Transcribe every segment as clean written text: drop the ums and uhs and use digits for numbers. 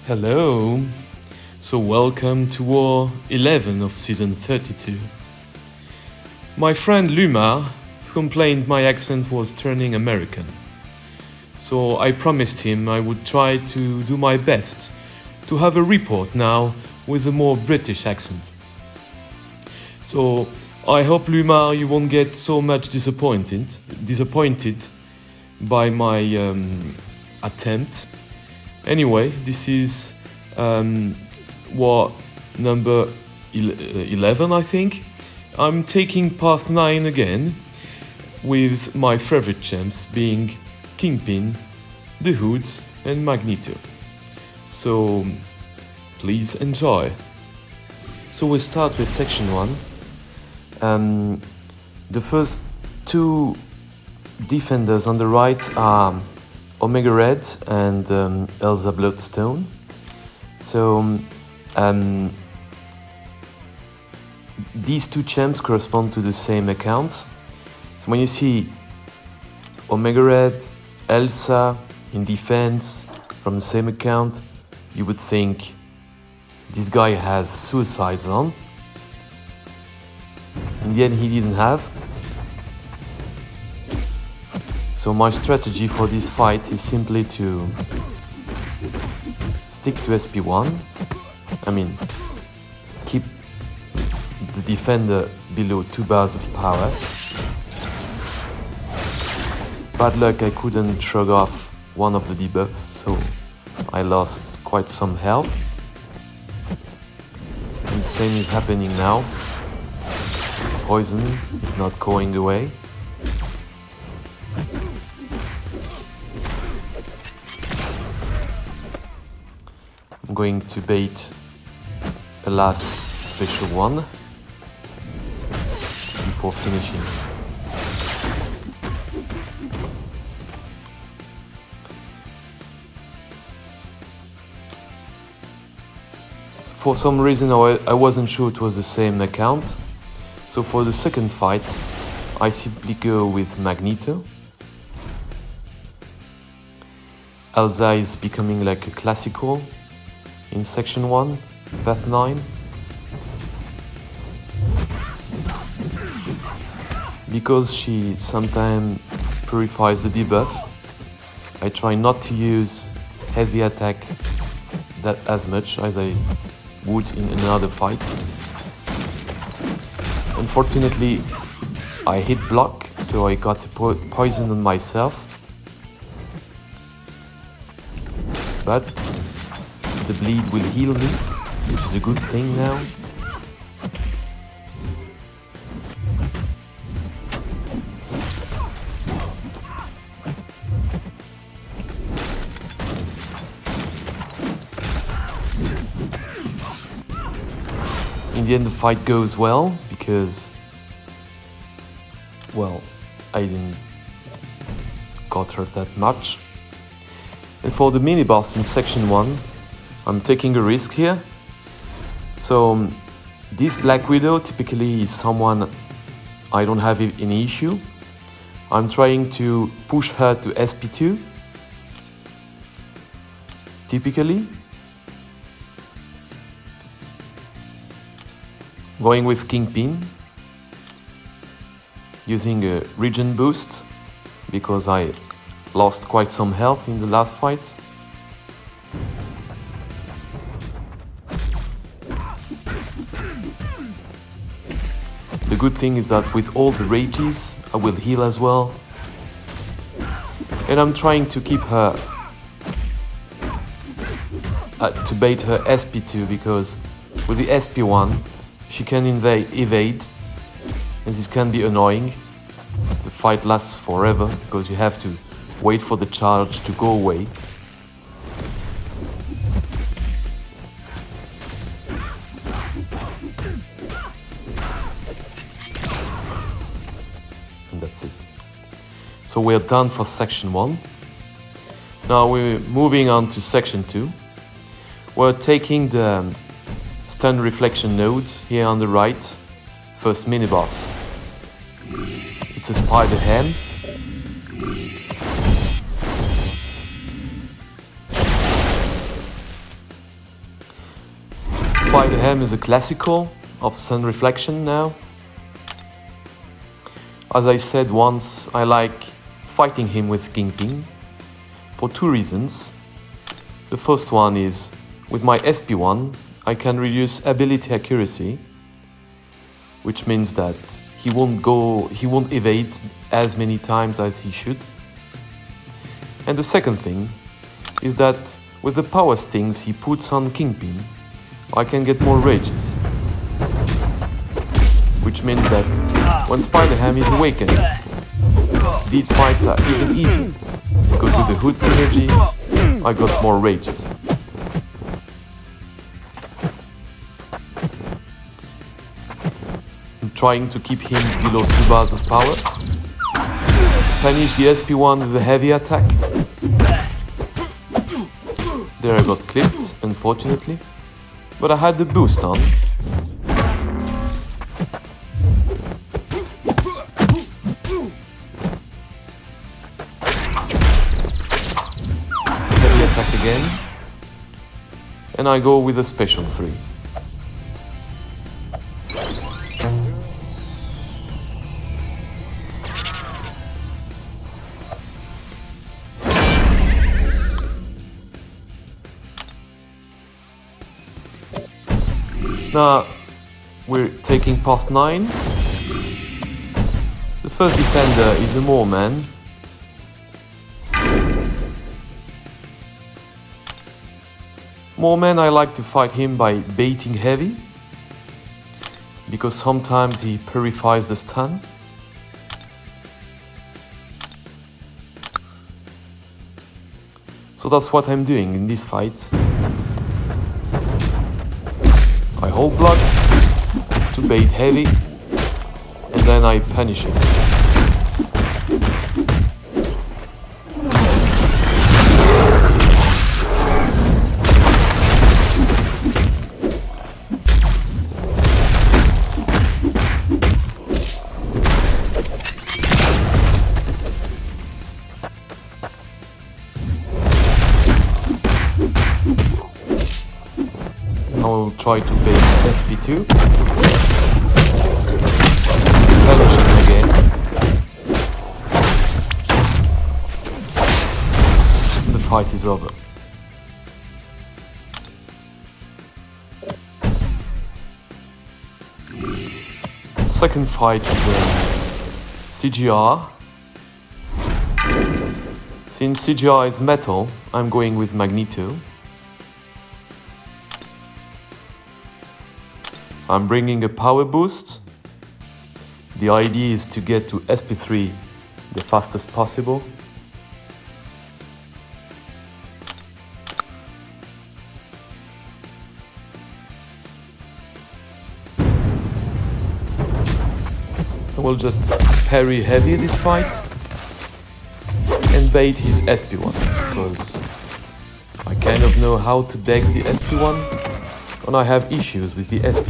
Hello. So welcome to War 11 of season 32. My friend Luma complained my accent was turning American. So I promised him I would try to do my best to have a report now with a more British accent. So I hope Luma you won't get so much disappointed by my attempt. Anyway, this is war number 11, I think. I'm taking part 9 again, with my favorite champs being Kingpin, the Hood, and Magneto. So please enjoy. So we start with section 1. The first two defenders on the right are Omega Red and Elsa Bloodstone. So these two champs correspond to the same accounts. So when you see Omega Red, Elsa in defense from the same account, you would think this guy has suicides on. In the end, he didn't have. So my strategy for this fight is simply to stick to SP1. I mean, keep the defender below 2 bars of power. Bad luck, I couldn't shrug off one of the debuffs, so I lost quite some health. And the same is happening now. His poison is not going away. I'm going to bait a last special one before finishing. For some reason I wasn't sure it was the same account, so for the second fight I simply go with Magneto. Elsa is becoming like a classical in section 1, path 9. Because she sometimes purifies the debuff, I try not to use heavy attack that as much as I would in another fight. Unfortunately, I hit block, so I got poison on myself. But the bleed will heal me, which is a good thing now. In the end, the fight goes well because, well, I didn't got hurt that much. And for the mini boss in section 1, I'm taking a risk here. So this Black Widow typically is someone I don't have any issue. I'm trying to push her to SP2. Typically. Going with Kingpin. Using a regen boost because I lost quite some health in the last fight. The good thing is that with all the rages, I will heal as well. And I'm trying to keep her, to bait her SP2, because with the SP1, she can evade, and this can be annoying. The fight lasts forever, because you have to wait for the charge to go away. And that's it. So we're done for section 1. Now we're moving on to section 2. We're taking the stun reflection node here on the right. First mini boss. It's a spider ham. Spider Ham is a classical of Sun Reflection now. As I said once, I like fighting him with Kingpin for two reasons. The first one is, with my SP1, I can reduce ability accuracy, which means that he won't evade as many times as he should. And the second thing is that with the power stings he puts on Kingpin, I can get more rages. Which means that when Spider-Ham is awakened, these fights are even easier, because with the Hood synergy, I got more rages. I'm trying to keep him below 2 bars of power. Punish the SP1 with a heavy attack. There I got clipped, unfortunately, but I had the boost on. Heavy attack again, and I go with a special 3. Now we're taking path 9. The first defender is a Moorman. Moorman, I like to fight him by baiting heavy, because sometimes he purifies the stun. So that's what I'm doing in this fight. I hold block to bait heavy, and then I punish him. I will try to bait SP2. Punish him again. The fight is over. Second fight is CGR. Since CGR is metal, I'm going with Magneto. I'm bringing a power boost. The idea is to get to SP3 the fastest possible. I will just parry heavy this fight and bait his SP1, because I kind of know how to dex the SP1 when I have issues with the SP.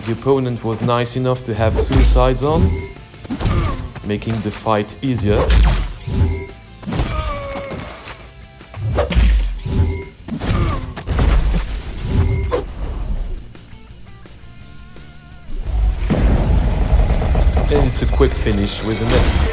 The opponent was nice enough to have suicides on, making the fight easier. And it's a quick finish with an SP.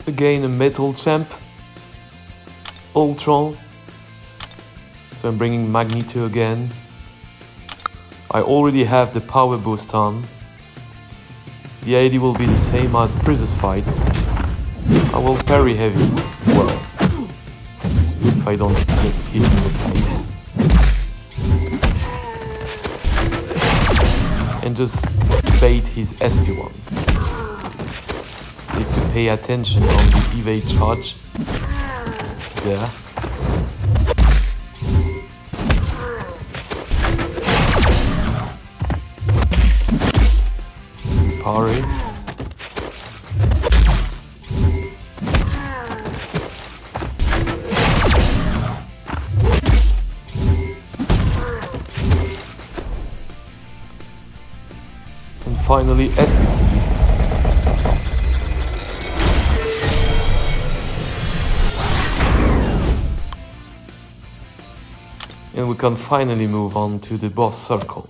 Again a metal champ, Ultron, so I'm bringing Magneto again. I already have the power boost on. The idea will be the same as previous fight. I will parry heavy, well, if I don't get hit in the face. And just bait his SP1. Need to pay attention on the evade charge there. finally SP3. And we can finally move on to the boss circle.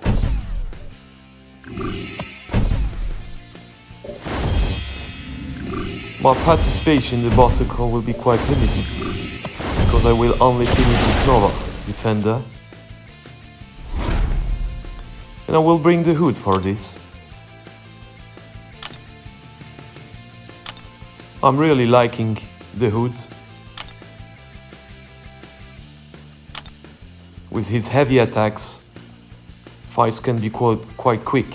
My participation in the boss circle will be quite limited, because I will only finish this Nova Defender. And I will bring the hood for this. I'm really liking the hood. With his heavy attacks, fights can be quite quick.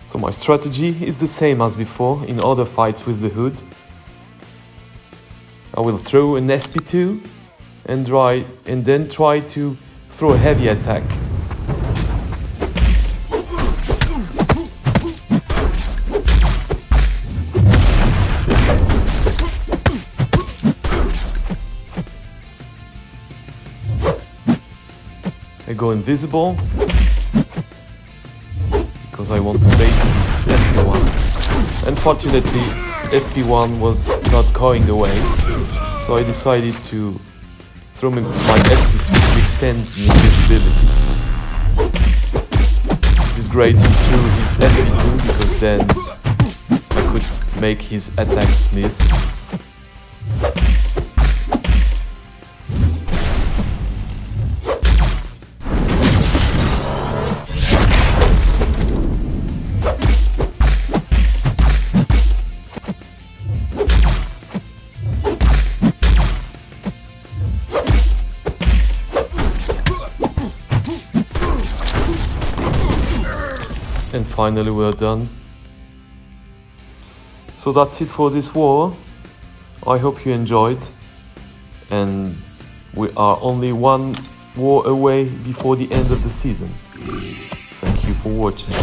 So my strategy is the same as before in other fights with the hood. I will throw an SP2 and then try to throw a heavy attack. I go invisible because I want to bait this SP1. Unfortunately, SP1 was not going away, so I decided to throw my SP2 to extend the invisibility. This is great, he threw his SP2 because then I could make his attacks miss. And finally we're done. So that's it for this war. I hope you enjoyed. And we are only one war away before the end of the season. Thank you for watching.